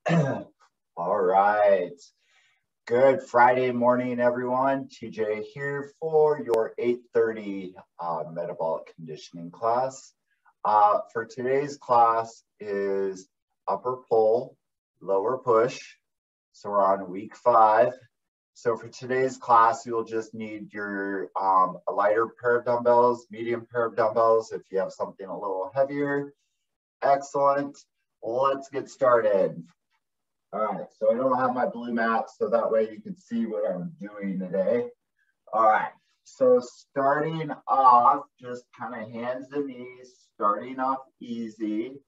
All right. Good Friday morning, everyone. TJ here for your 8:30 metabolic conditioning class. For today's class is upper pull, lower push. So we're on week 5. So for today's class, you'll just need your a lighter pair of dumbbells, medium pair of dumbbells if you have something a little heavier. Excellent. Let's get started. All right, so I don't have my blue mat, so that way you can see what I'm doing today. All right, so starting off, just kind of hands and knees, starting off easy.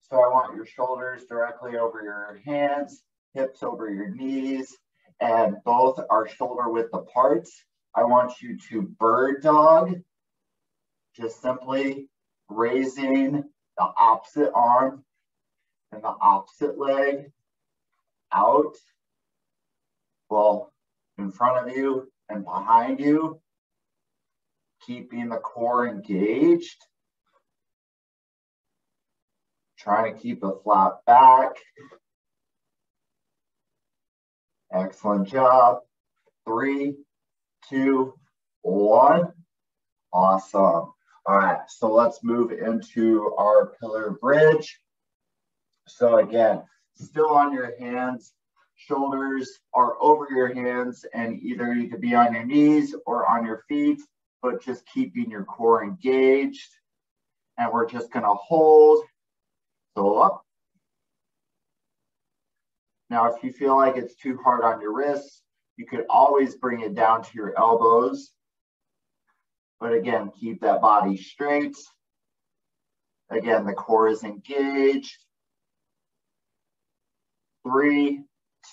So I want your shoulders directly over your hands, hips over your knees, and both are shoulder width apart. I want you to bird dog, just simply raising the opposite arm and the opposite leg out, well, in front of you and behind you, keeping the core engaged, trying to keep a flat back. Excellent job. 3, 2, 1. Awesome. All right, so let's move into our pillar bridge. So again, still on your hands, shoulders are over your hands, and either you could be on your knees or on your feet, but just keeping your core engaged. And we're just gonna hold, so up. Now, if you feel like it's too hard on your wrists, you could always bring it down to your elbows. But again, keep that body straight. Again, the core is engaged. 3,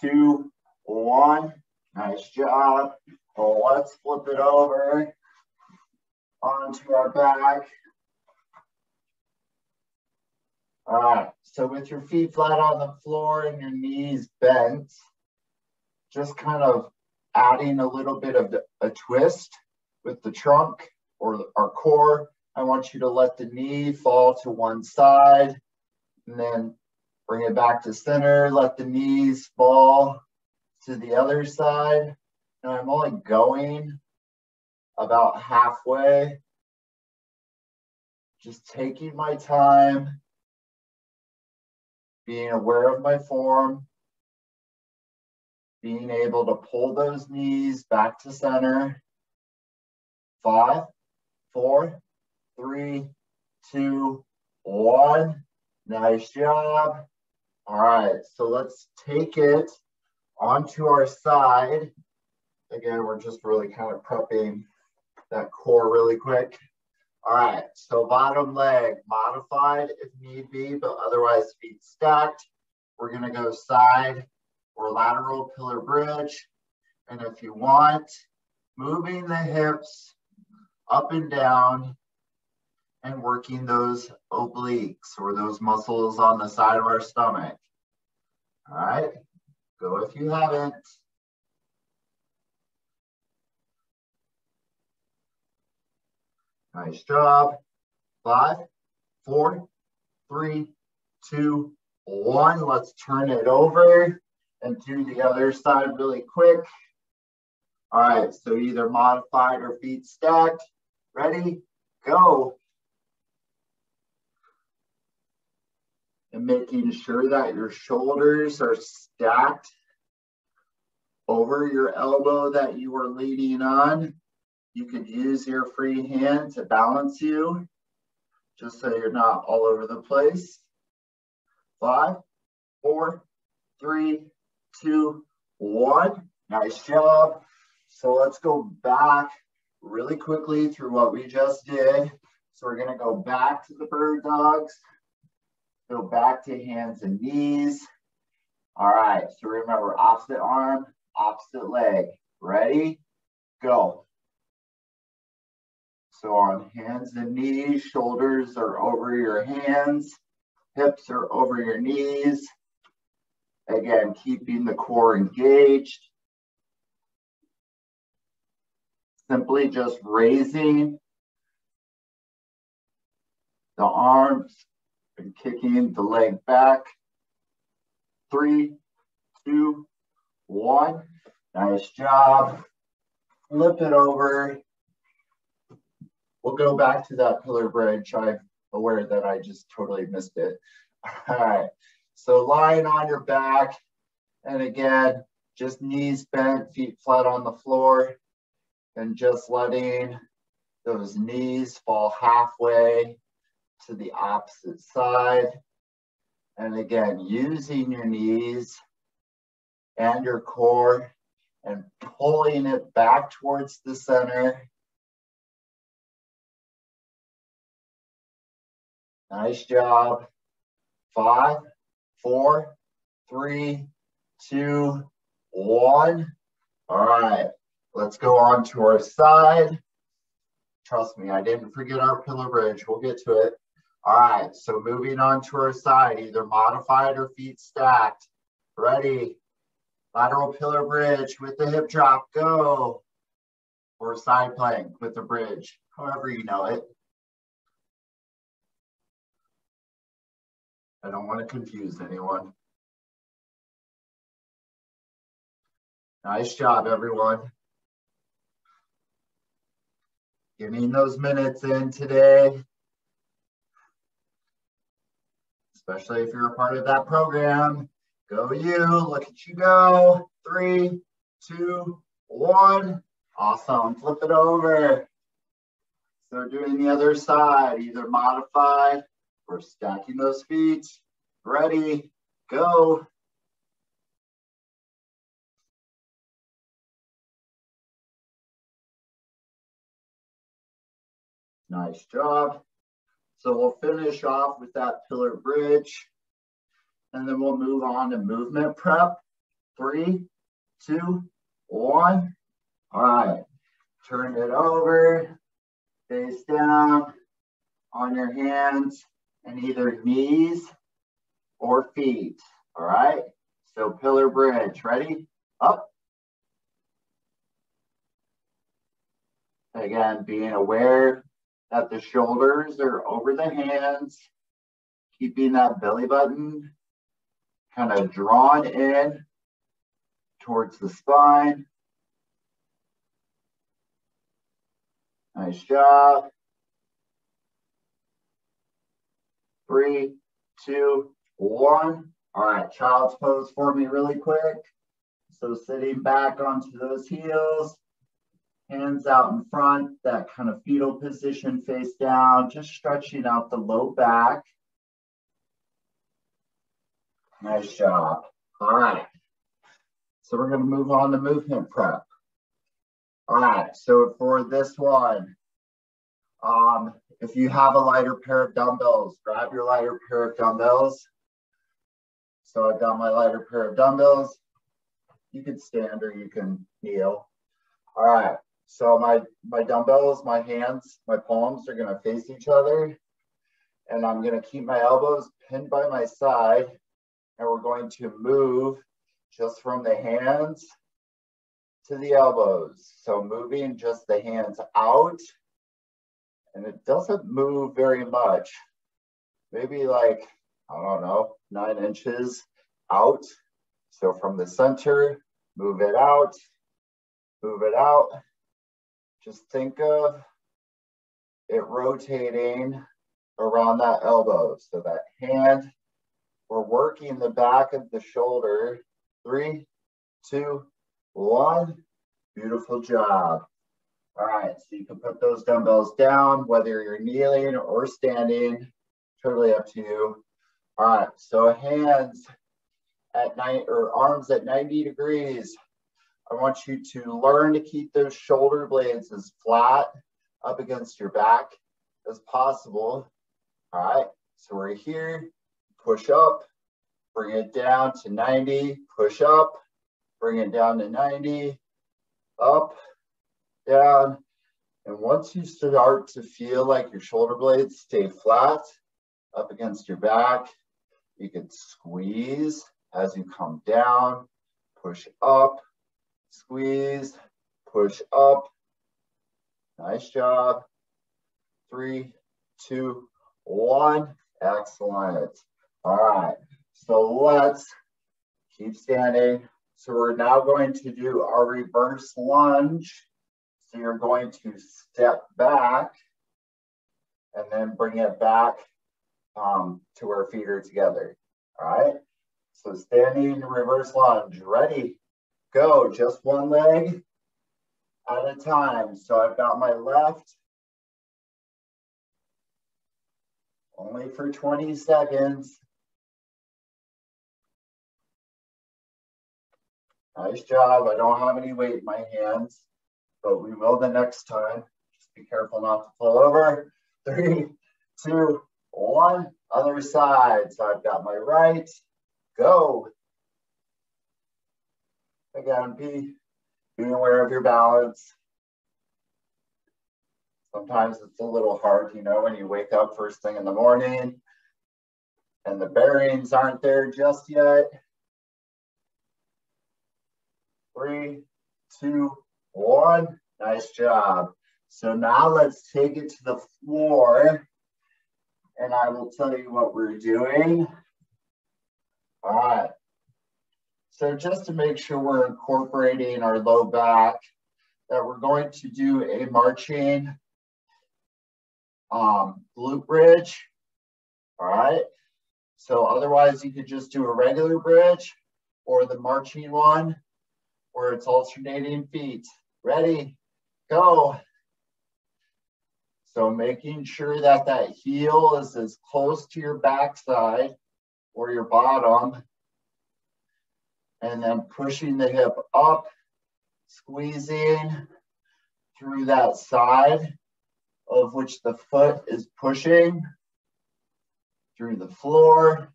2, 1. Nice job. Well, let's flip it over onto our back. All right, so with your feet flat on the floor and your knees bent, just kind of adding a little bit of a twist with the trunk or our core. I want you to let the knee fall to one side and then bring it back to center, let the knees fall to the other side. And I'm only going about halfway. Just taking my time, being aware of my form, being able to pull those knees back to center. 5, 4, 3, 2, 1. Nice job. All right, so let's take it onto our side. Again, we're just really kind of prepping that core really quick. All right, so bottom leg modified if need be, but otherwise feet stacked. We're gonna go side or lateral pillar bridge. And if you want, moving the hips up and down and working those obliques or those muscles on the side of our stomach. All right, go if you haven't. Nice job. 5, 4, 3, 2, 1. Let's turn it over and do the other side really quick. All right, so either modified or feet stacked. Ready? Go. And making sure that your shoulders are stacked over your elbow that you are leaning on. You could use your free hand to balance you, just so you're not all over the place. 5, 4, 3, 2, 1. Nice job. So let's go back really quickly through what we just did. So we're gonna go back to the bird dogs. Go back to hands and knees. All right, so remember, opposite arm, opposite leg. Ready? Go. So on hands and knees, shoulders are over your hands, hips are over your knees. Again, keeping the core engaged. Simply just raising the arms and kicking the leg back. 3, 2, 1. Nice job. Flip it over. We'll go back to that pillar bridge. I'm aware that I just totally missed it. All right. So lying on your back. And again, just knees bent, feet flat on the floor. And just letting those knees fall halfway to the opposite side. And again, using your knees and your core and pulling it back towards the center. Nice job. 5, 4, 3, 2, 1. All right, let's go on to our side. Trust me, I didn't forget our pillar bridge. We'll get to it. All right, so moving on to our side, either modified or feet stacked. Ready? Lateral pillar bridge with the hip drop, go. Or side plank with the bridge, however you know it. I don't want to confuse anyone. Nice job, everyone. Getting those minutes in today. Especially if you're a part of that program. Go you, look at you go. 3, 2, 1. Awesome, flip it over. So doing the other side, either modified or stacking those feet. Ready, go. Nice job. So we'll finish off with that pillar bridge, and then we'll move on to movement prep. 3, 2, 1. All right, turn it over, face down on your hands and either knees or feet. All right, so pillar bridge, ready? Up. Again, being aware that the shoulders are over the hands, keeping that belly button kind of drawn in towards the spine. Nice job. 3, 2, 1. All right, child's pose for me really quick. So sitting back onto those heels, hands out in front, that kind of fetal position, face down, just stretching out the low back. Nice job. All right. So we're going to move on to movement prep. All right. So for this one, if you have a lighter pair of dumbbells, grab your lighter pair of dumbbells. So I've got my lighter pair of dumbbells. You can stand or you can kneel. All right. So my dumbbells, my hands, my palms are going to face each other. And I'm going to keep my elbows pinned by my side. And we're going to move just from the hands to the elbows. So moving just the hands out. And it doesn't move very much. Maybe like, I don't know, 9 inches out. So from the center, move it out, move it out. Just think of it rotating around that elbow. So that hand, we're working the back of the shoulder. 3, 2, 1. Beautiful job. All right, so you can put those dumbbells down, whether you're kneeling or standing, totally up to you. All right, so hands at arms at 90 degrees. I want you to learn to keep those shoulder blades as flat up against your back as possible. All right, so we're here, push up, bring it down to 90, push up, bring it down to 90, up, down. And once you start to feel like your shoulder blades stay flat up against your back, you can squeeze as you come down, push up, squeeze, push up. Nice job. 3, 2, 1. Excellent. All right. So let's Keep standing. So we're now going to do our reverse lunge. So you're going to step back and then bring it back to where feet are together. All right. So standing reverse lunge. Ready? Go. Just one leg at a time. So I've got my left. Only for 20 seconds. Nice job. I don't have any weight in my hands, but we will the next time. Just be careful not to fall over. 3, 2, 1. Other side. So I've got my right. Go. Again, being aware of your balance. Sometimes it's a little hard, you know, when you wake up first thing in the morning and the bearings aren't there just yet. 3, 2, 1. Nice job. So now let's take it to the floor and I will tell you what we're doing. All right. So just to make sure we're incorporating our low back, that we're going to do a marching glute bridge. All right. So otherwise you could just do a regular bridge or the marching one where it's alternating feet. Ready, go. So making sure that that heel is as close to your backside or your bottom, and then pushing the hip up, squeezing through that side of which the foot is pushing through the floor.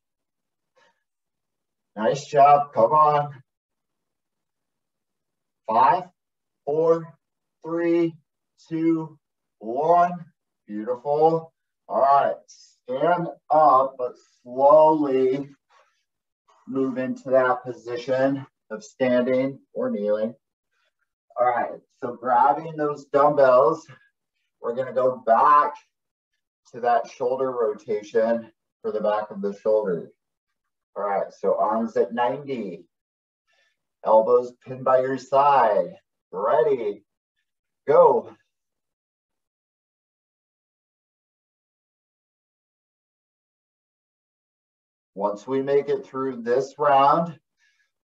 Nice job, come on. 5, 4, 3, 2, 1. Beautiful. All right, stand up, but slowly move into that position of standing or kneeling. All right, so grabbing those dumbbells, we're gonna go back to that shoulder rotation for the back of the shoulder. All right, so arms at 90. Elbows pinned by your side. Ready, go. Once we make it through this round,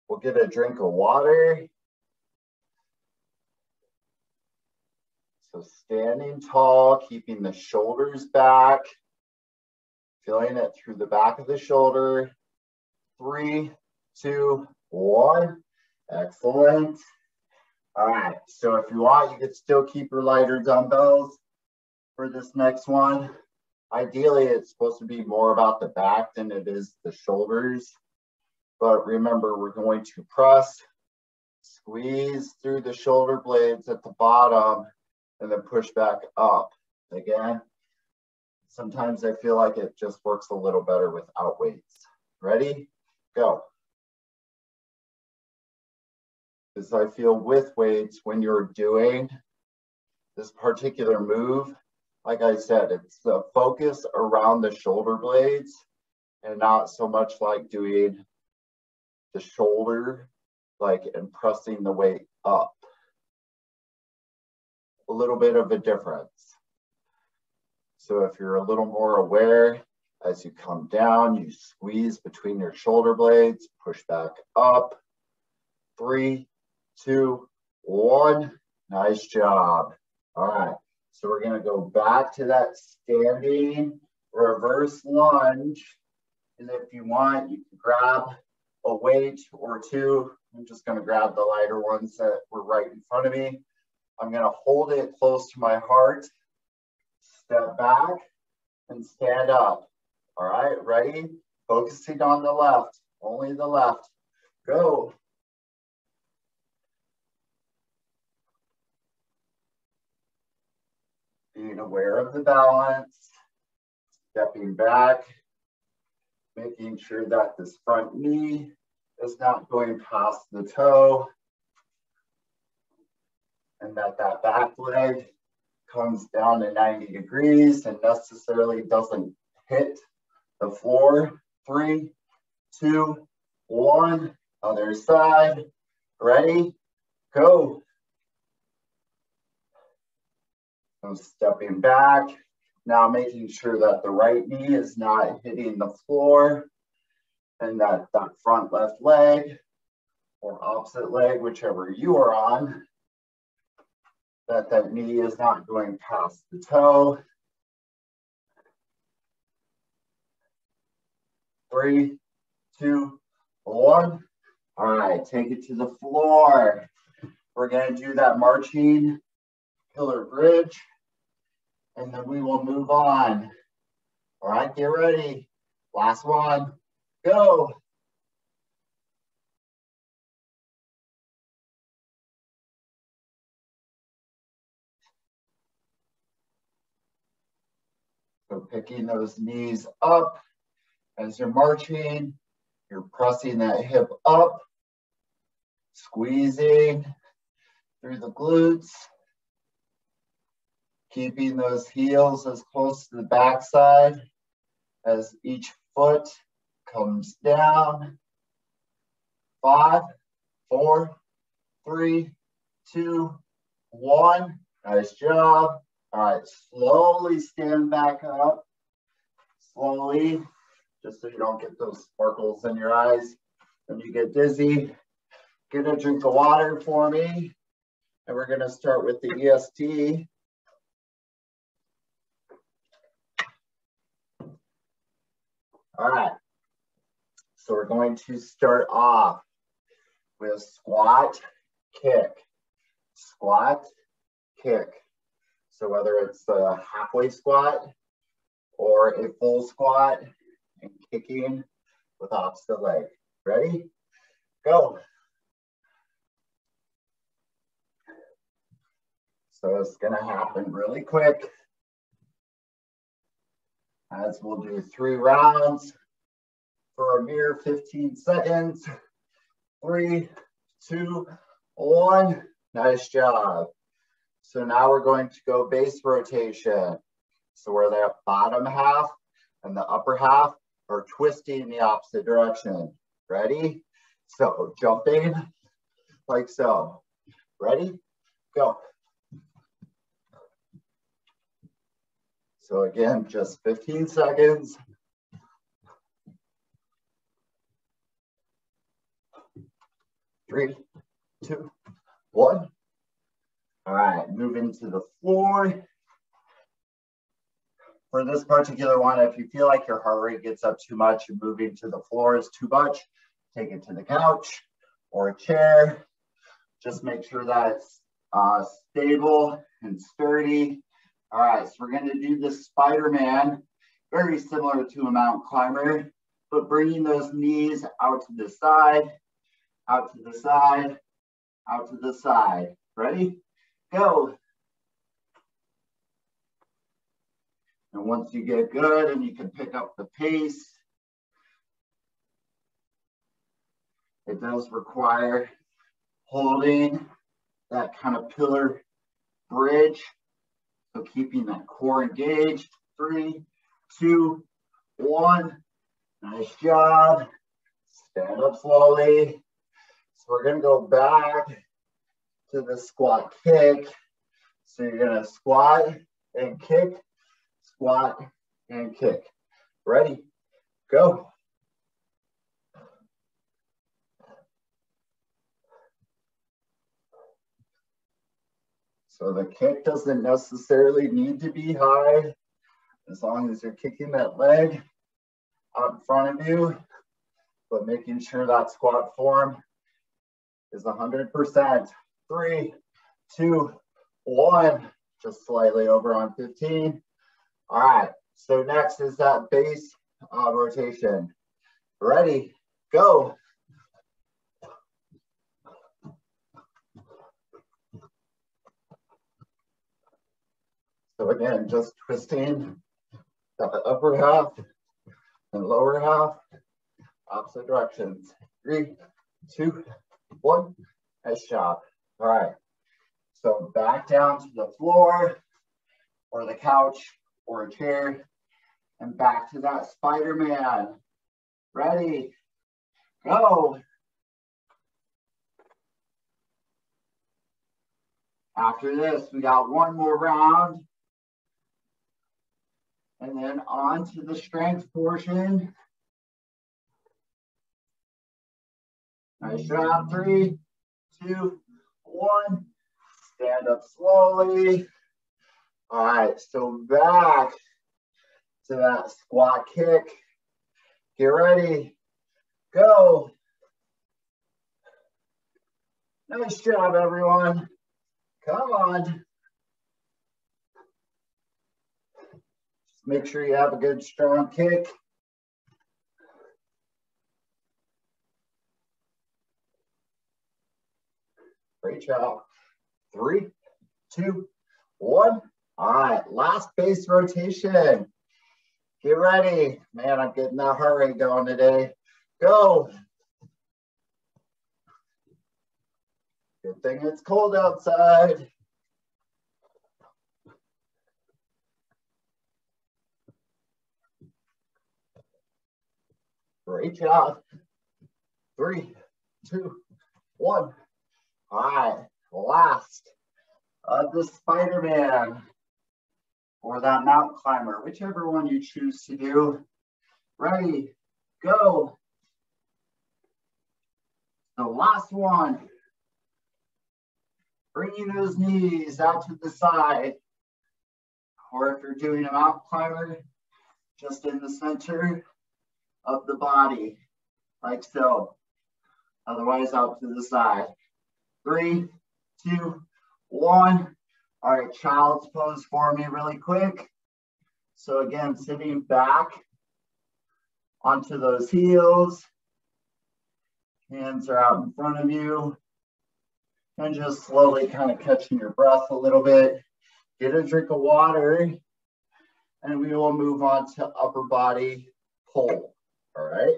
we'll get a drink of water. So standing tall, keeping the shoulders back, feeling it through the back of the shoulder. 3, 2, 1. Excellent. All right, so if you want, you could still keep your lighter dumbbells for this next one. Ideally, it's supposed to be more about the back than it is the shoulders. But remember, we're going to press, squeeze through the shoulder blades at the bottom, and then push back up. Again, sometimes I feel like it just works a little better without weights. Ready? Go. Because I feel with weights, when you're doing this particular move, like I said, it's the focus around the shoulder blades and not so much like doing the shoulder, like and pressing the weight up. A little bit of a difference. So if you're a little more aware, as you come down, you squeeze between your shoulder blades, push back up. 3, 2, 1. Nice job. All right. So we're going to go back to that standing reverse lunge. And if you want, you can grab a weight or two. I'm just going to grab the lighter ones that were right in front of me. I'm going to hold it close to my heart, step back, and stand up. All right, ready? Focusing on the left, only the left. Go. Being aware of the balance, stepping back, making sure that this front knee is not going past the toe, and that that back leg comes down to 90 degrees and necessarily doesn't hit the floor. 3, 2, 1. Other side. Ready? Go. So stepping back. Now making sure that the right knee is not hitting the floor and that front left leg or opposite leg, whichever you are on, that knee is not going past the toe. 3, 2, 1. All right, take it to the floor. We're going to do that marching pillar bridge, and then we will move on. All right, get ready. Last one, go. So picking those knees up as you're marching, you're pressing that hip up, squeezing through the glutes, keeping those heels as close to the backside as each foot comes down. 5, 4, 3, 2, 1. Nice job. All right, slowly stand back up. Slowly, just so you don't get those sparkles in your eyes when you get dizzy. Get a drink of water for me. And we're going to start with the EST. All right. So we're going to start off with squat, kick. Squat, kick. So whether it's a halfway squat or a full squat and kicking with opposite leg. Ready? Go. So it's going to happen really quick, as we'll do 3 rounds for a mere 15 seconds. 3, 2, 1. Nice job. So now we're going to go base rotation. So where the bottom half and the upper half are twisting in the opposite direction. Ready? So jumping like so. Ready? Go. So again, just 15 seconds. 3, 2, 1. All right, moving to the floor. For this particular one, if you feel like your heart rate gets up too much and moving to the floor is too much, take it to the couch or a chair. Just make sure that it's stable and sturdy. All right, so we're going to do the Spider-Man, very similar to a mountain climber, but bringing those knees out to the side, out to the side, out to the side. Ready? Go. And once you get good and you can pick up the pace, it does require holding that kind of pillar bridge. So keeping that core engaged. 3, 2, 1. Nice job. Stand up slowly. So we're going to go back to the squat kick. So you're going to squat and kick, squat and kick. Ready? Go. So the kick doesn't necessarily need to be high, as long as you're kicking that leg out in front of you, but making sure that squat form is 100%. 3, 2, 1. Just slightly over on 15. All right, so next is that base rotation. Ready, go. So again, just twisting the upper half and lower half, opposite directions. 3, 2, 1. Nice job. All right. So back down to the floor or the couch or a chair and back to that Spider-Man. Ready? Go. After this, we got one more round. And then on to the strength portion. Nice job. 3, 2, 1. Stand up slowly. All right, so back to that squat kick. Get ready. Go. Nice job, everyone. Come on. Just make sure you have a good strong kick. Great job. 3, 2, 1. All right, last base rotation. Get ready. Man, I'm getting that heart rate going today. Go. Good thing it's cold outside. Great job. 3, 2, 1. All right, last of the Spider-Man or that mountain climber, whichever one you choose to do. Ready, go. The last one. Bringing those knees out to the side. Or if you're doing a mountain climber, just in the center of the body, like so. Otherwise, out to the side. 3, 2, 1. All right, child's pose for me really quick. So again, sitting back onto those heels. Hands are out in front of you. And just slowly kind of catching your breath a little bit. Get a drink of water. And we will move on to upper body pull. All right.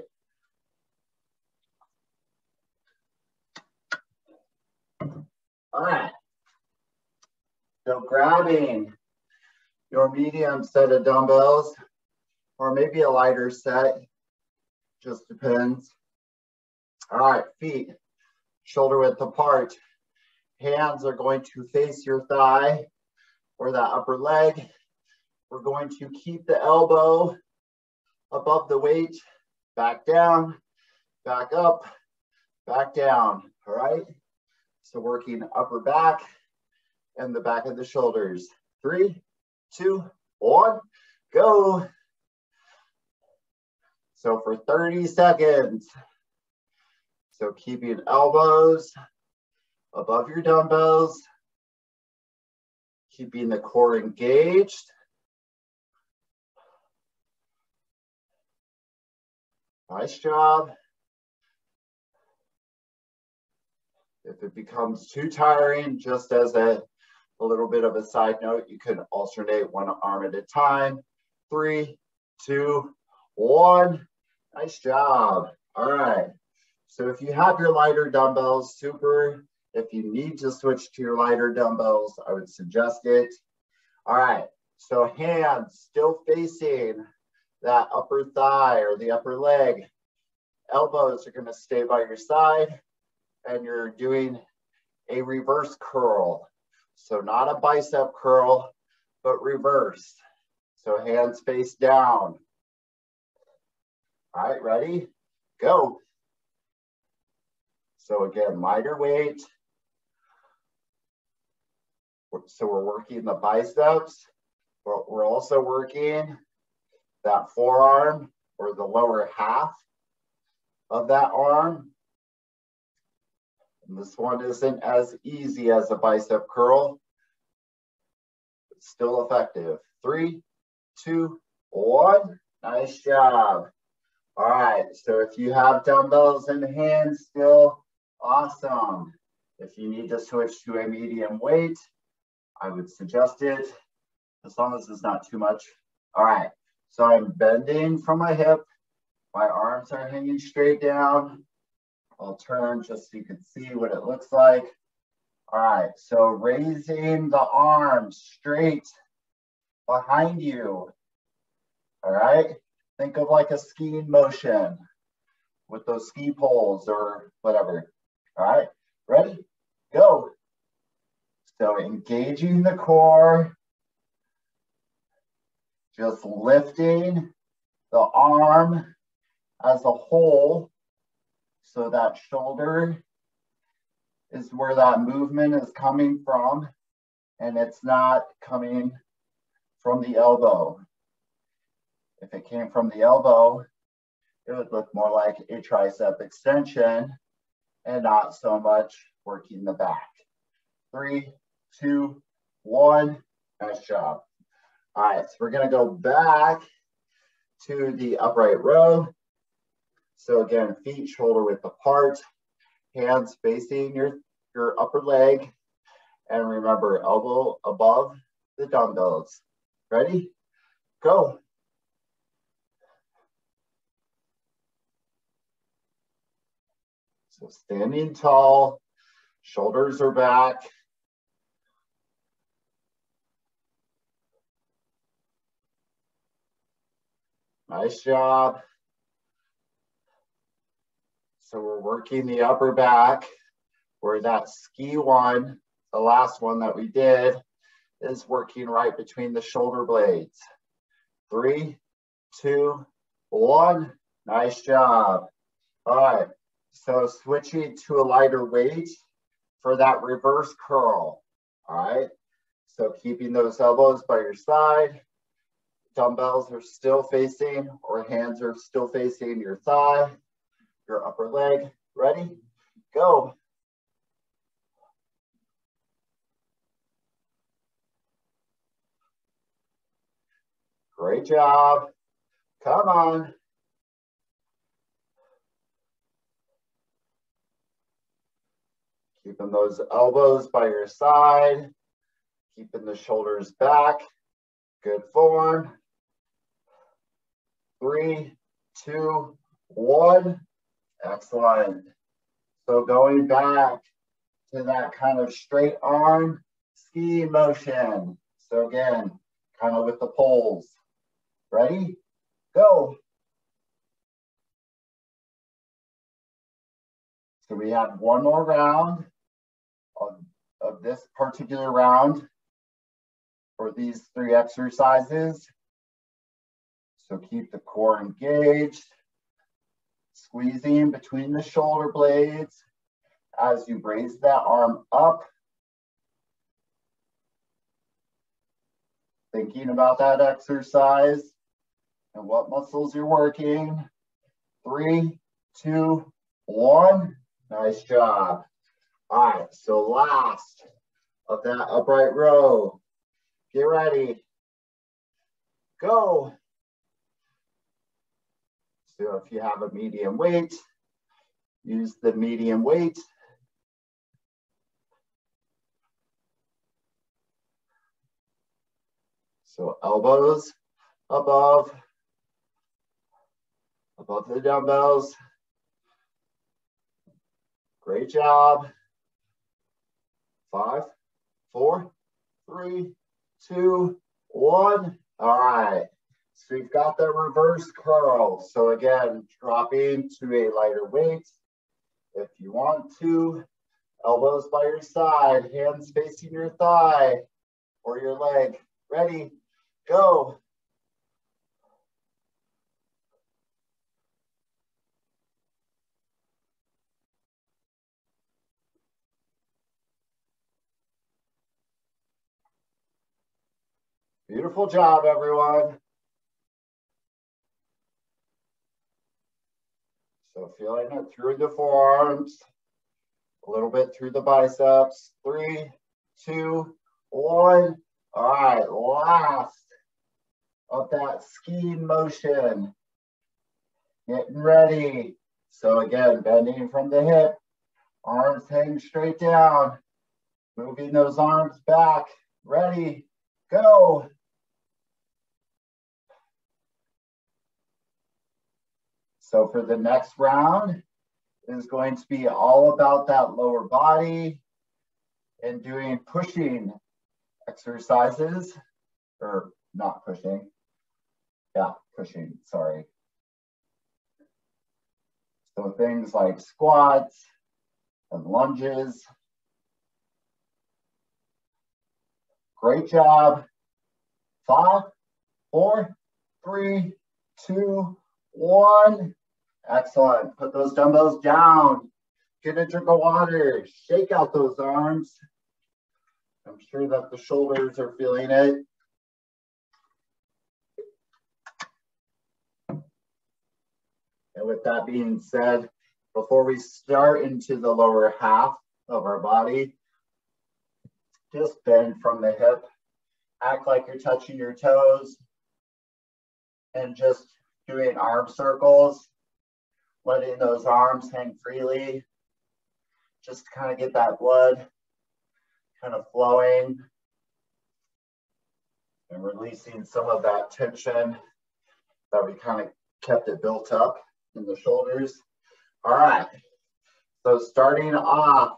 All right. So grabbing your medium set of dumbbells, or maybe a lighter set, just depends. All right, feet shoulder width apart. Hands are going to face your thigh or that upper leg. We're going to keep the elbow above the weight, back down, back up, back down, all right? So working upper back and the back of the shoulders. 3, 2, 1, go. So for 30 seconds. So keeping elbows above your dumbbells, keeping the core engaged. Nice job. If it becomes too tiring, just as a little bit of a side note, you can alternate one arm at a time. 3, 2, 1. Nice job. All right. So if you have your lighter dumbbells, super. If you need to switch to your lighter dumbbells, I would suggest it. All right. So hands still facing that upper thigh or the upper leg. Elbows are going to stay by your side. And you're doing a reverse curl. So not a bicep curl, but reverse. So hands face down. All right, ready? Go. So again, lighter weight. So we're working the biceps, but we're also working that forearm or the lower half of that arm. And this one isn't as easy as a bicep curl. It's still effective. 3, 2, 1. Nice job. All right, so if you have dumbbells in the hands still, awesome. If you need to switch to a medium weight, I would suggest it, as long as it's not too much. All right, so I'm bending from my hip. My arms are hanging straight down. I'll turn just so you can see what it looks like. All right, so raising the arms straight behind you. All right, think of like a skiing motion with those ski poles or whatever. All right, ready? Go. So engaging the core, just lifting the arm as a whole. So that shoulder is where that movement is coming from, and it's not coming from the elbow. If it came from the elbow, it would look more like a tricep extension and not so much working the back. 3, 2, 1, nice job. All right, so we're gonna go back to the upright row. So again, feet shoulder width apart, hands facing your upper leg, and remember, elbow above the dumbbells. Ready? Go. So standing tall, shoulders are back. Nice job. So we're working the upper back, where that ski one, the last one that we did, is working right between the shoulder blades. 3, 2, 1, nice job. All right, so switching to a lighter weight for that reverse curl, all right? So keeping those elbows by your side, dumbbells are still facing, or hands are still facing your thigh, your upper leg. Ready? Go. Great job. Come on. Keeping those elbows by your side, keeping the shoulders back. Good form. 3, 2, 1. Excellent. So going back to that kind of straight arm ski motion. So again, kind of with the poles. Ready? Go. So we have one more round of this particular round for these 3 exercises. So keep the core engaged, squeezing between the shoulder blades as you raise that arm up. Thinking about that exercise and what muscles you're working. 3, 2, 1. Nice job. All right, so last of that upright row. Get ready. Go. So if you have a medium weight, use the medium weight. So elbows above the dumbbells. Great job. 5, 4, 3, 2, 1. All right. So we've got the reverse curl. So again, dropping to a lighter weight. If you want to, elbows by your side, hands facing your thigh or your leg. Ready, go. Beautiful job, everyone. So feeling it through the forearms, a little bit through the biceps. 3, 2, 1. All right, last of that skiing motion. Getting ready. So again, bending from the hip, arms hang straight down, moving those arms back. Ready, go. So for the next round is going to be all about that lower body and doing pushing exercises, or not pushing. Yeah, pushing, sorry. So things like squats and lunges. Great job. 5, 4, 3, 2, 1. Excellent. Put those dumbbells down. Get a drink of water. Shake out those arms. I'm sure that the shoulders are feeling it. And with that being said, before we start into the lower half of our body, just bend from the hip. Act like you're touching your toes and just doing arm circles, letting those arms hang freely. Just to kind of get that blood kind of flowing and releasing some of that tension that we kind of kept it built up in the shoulders. All right, so starting off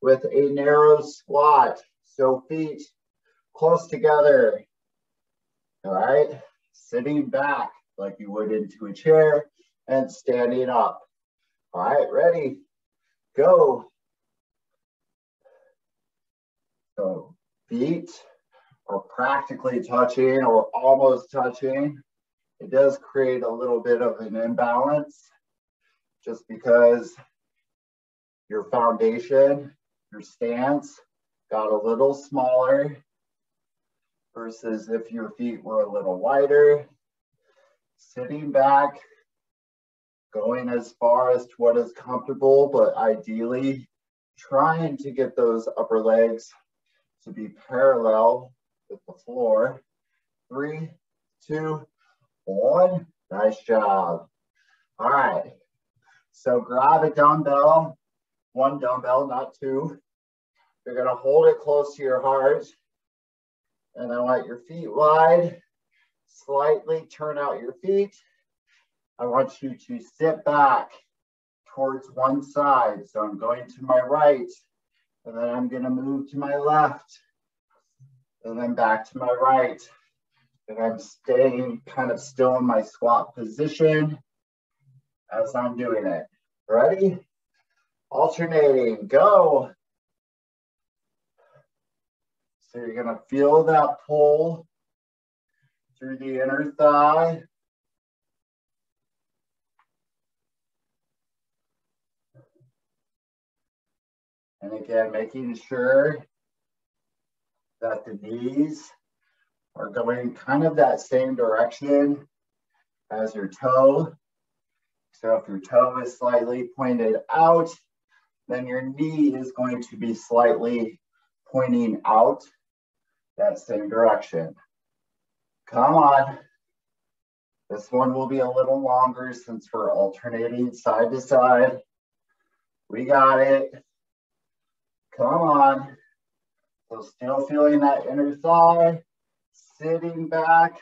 with a narrow squat. So feet close together. All right, sitting back like you would into a chair and standing up. All right, ready, go. So feet are practically touching or almost touching. It does create a little bit of an imbalance just because your foundation, your stance got a little smaller versus if your feet were a little wider. Sitting back, going as far as to what is comfortable, but ideally trying to get those upper legs to be parallel with the floor. 3, 2, 1. Nice job. All right. So grab a dumbbell, 1 dumbbell, not 2. You're going to hold it close to your heart. And then let your feet wide. Slightly turn out your feet. I want you to sit back towards one side. So I'm going to my right. And then I'm going to move to my left. And then back to my right. And I'm staying kind of still in my squat position as I'm doing it. Ready? Alternating. Go. So you're going to feel that pull through the inner thigh. And again, making sure that the knees are going kind of that same direction as your toe. So if your toe is slightly pointed out, then your knee is going to be slightly pointing out that same direction. Come on. This one will be a little longer since we're alternating side to side. We got it. Come on. So still feeling that inner thigh, sitting back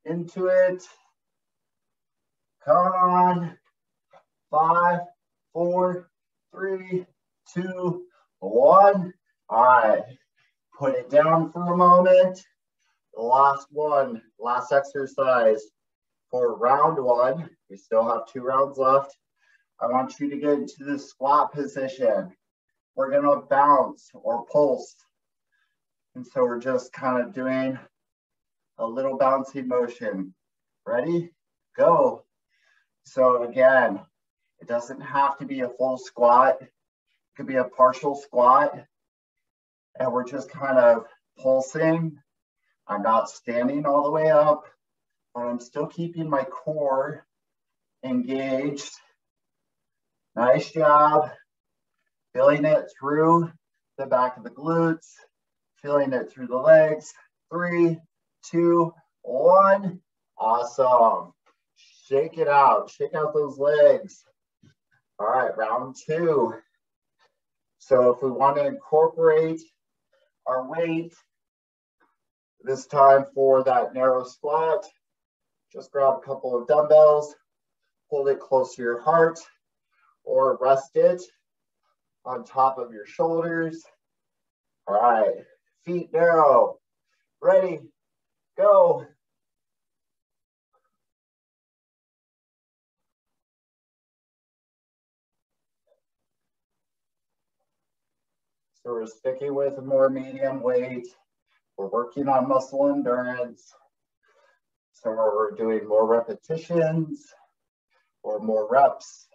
into it. Come on. 5, 4, 3, 2, 1. All right. Put it down for a moment. The last one, last exercise for round 1. We still have 2 rounds left. I want you to get into the squat position. We're going to bounce or pulse. And so we're just kind of doing a little bouncing motion. Ready? Go. So again, it doesn't have to be a full squat. It could be a partial squat. And we're just kind of pulsing. I'm not standing all the way up, but I'm still keeping my core engaged. Nice job. Feeling it through the back of the glutes, feeling it through the legs. 3, 2, 1. Awesome. Shake it out. Shake out those legs. All right, round 2. So if we want to incorporate our weight, this time for that narrow squat, just grab a couple of dumbbells, hold it close to your heart, or rest it on top of your shoulders. All right, feet narrow. Ready, go. So we're sticking with a more medium weight. We're working on muscle endurance. So we're doing more repetitions or more reps,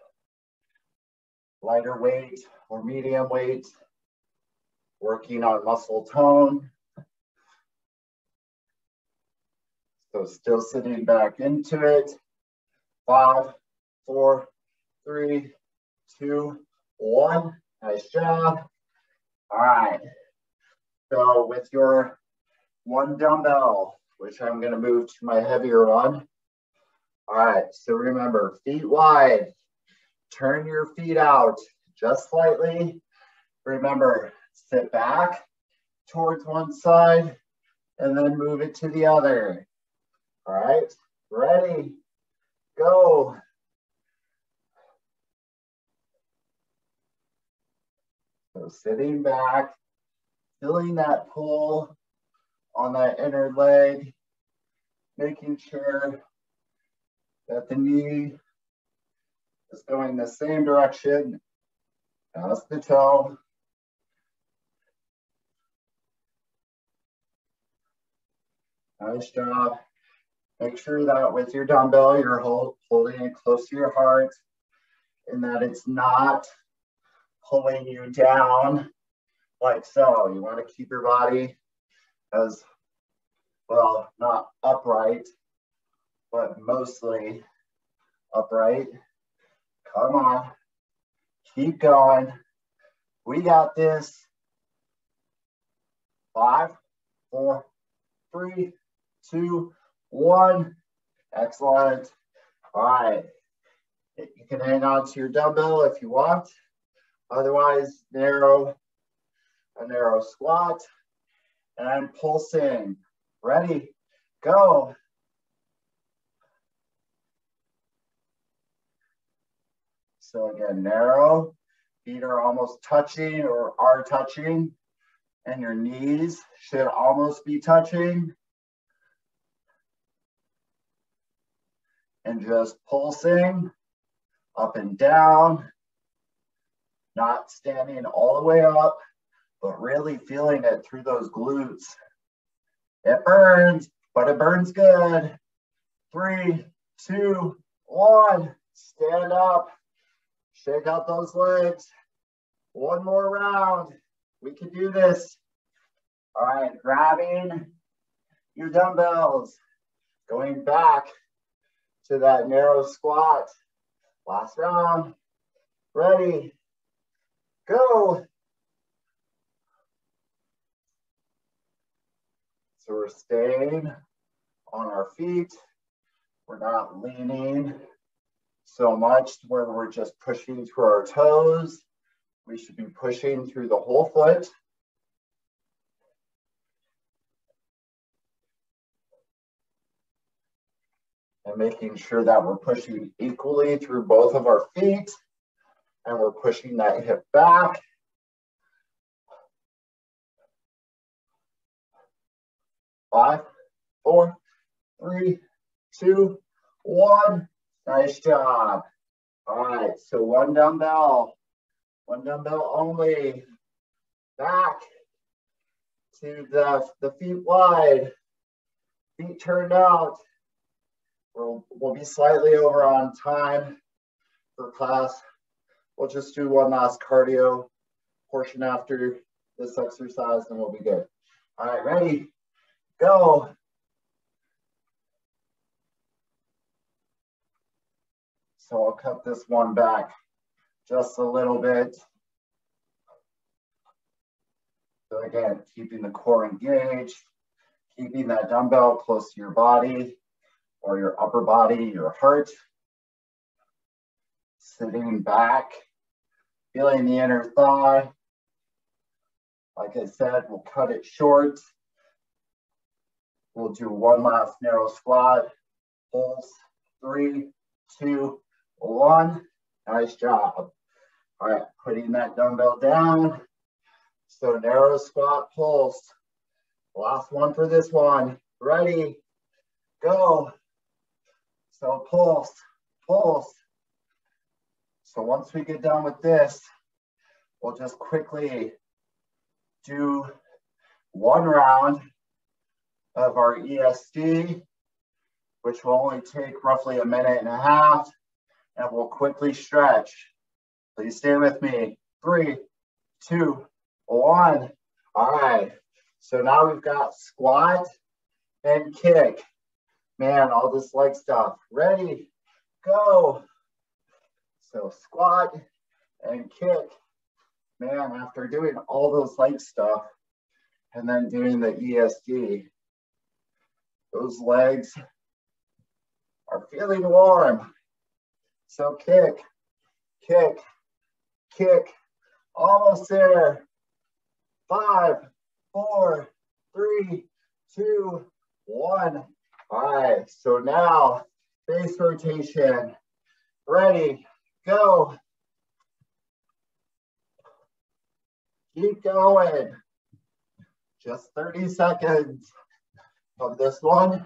lighter weight or medium weight, working on muscle tone. So still sitting back into it. 5, 4, 3, 2, 1. Nice job. All right. So with your one dumbbell, which I'm going to move to my heavier one. All right. So remember, feet wide. Turn your feet out just slightly. Remember, sit back towards one side and then move it to the other. All right. Ready. Go. So sitting back, feeling that pull on that inner leg, making sure that the knee is going the same direction as the toe. Nice job. Make sure that with your dumbbell, you're holding it close to your heart and that it's not pulling you down like so. You want to keep your body as well, not upright, but mostly upright. Come on. Keep going. We got this. 5, 4, 3, 2, 1. Excellent. All right. You can hang on to your dumbbell if you want. Otherwise, a narrow squat. And I'm pulsing. Ready? Go. So again, narrow. Feet are almost touching or are touching. And your knees should almost be touching. And just pulsing up and down. Not standing all the way up, but really feeling it through those glutes. It burns, but it burns good. 3, 2, 1. Stand up. Shake out those legs. One more round. We can do this. All right, grabbing your dumbbells. Going back to that narrow squat. Last round. Ready. Go. So we're staying on our feet. We're not leaning so much where we're just pushing through our toes. We should be pushing through the whole foot. And making sure that we're pushing equally through both of our feet. And we're pushing that hip back. Five, 4, 3, 2, 1. Nice job. All right, so one dumbbell only. Back to the feet wide, feet turned out. We'll be slightly over on time for class. We'll just do one last cardio portion after this exercise and we'll be good. All right, ready? Go. So I'll cut this one back just a little bit. So again, keeping the core engaged, keeping that dumbbell close to your body or your upper body, your heart. Sitting back, feeling the inner thigh. Like I said, we'll cut it short. We'll do one last narrow squat. Pulse. 3, 2, 1. Nice job. All right, putting that dumbbell down. So narrow squat, pulse. Last one for this one. Ready, go. So pulse, pulse. So once we get done with this, we'll just quickly do one round of our ESD, which will only take roughly 1.5 minutes, and we'll quickly stretch. Please stay with me. 3, 2, 1. All right. So now we've got squat and kick. Man, all this leg stuff. Ready, go. So squat and kick. Man, after doing all those leg stuff and then doing the ESD, those legs are feeling warm. So kick, kick, kick. Almost there. 5, 4, 3, 2, 1. All right, so now base rotation. Ready, go. Keep going. Just 30 seconds of this one.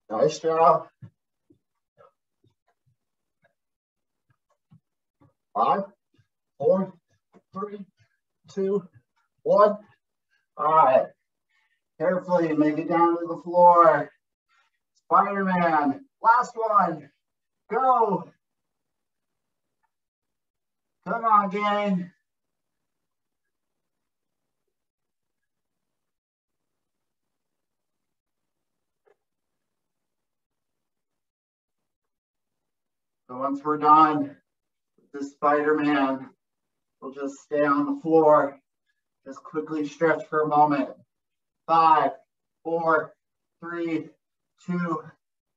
Nice job. 5, 4, 3, 2, 1. All right. Carefully make it down to the floor. Spider-Man. Last one. Go. Come on, gang. So once we're done with this Spider-Man, we'll just stay on the floor. Just quickly stretch for a moment. 5, 4, 3, 2,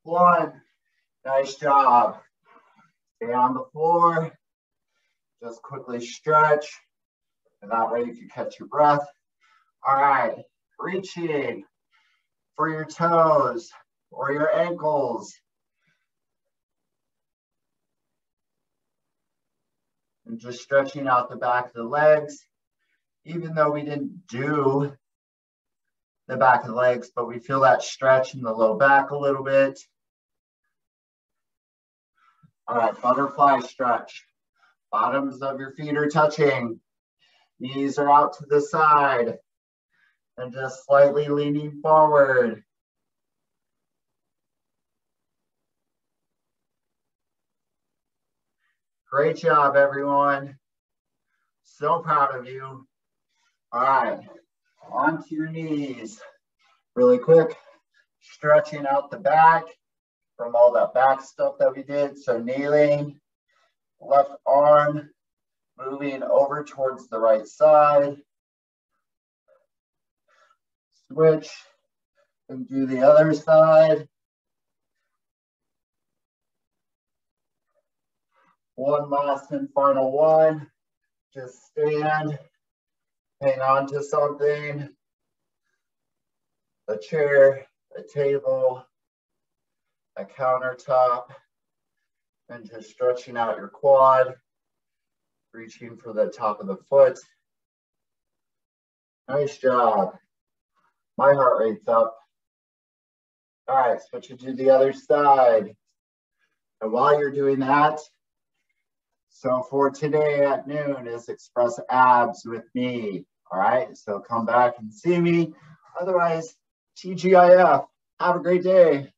1. Nice job. Stay on the floor. Just quickly stretch. And that way you can catch your breath. All right. Reaching for your toes or your ankles. And just stretching out the back of the legs. Even though we didn't do the back of the legs, but we feel that stretch in the low back a little bit. All right, butterfly stretch. Bottoms of your feet are touching. Knees are out to the side. And just slightly leaning forward. Great job, everyone. So proud of you. All right, onto your knees. Really quick, stretching out the back from all that back stuff that we did. So kneeling, left arm, moving over towards the right side. Switch and do the other side. One last and final one. Just stand, hang on to something, a chair, a table, a countertop, and just stretching out your quad, reaching for the top of the foot. Nice job. My heart rate's up. All right, switch it to the other side. And while you're doing that, so for today at noon is Express Abs with me. All right, so come back and see me. Otherwise, TGIF. Have a great day.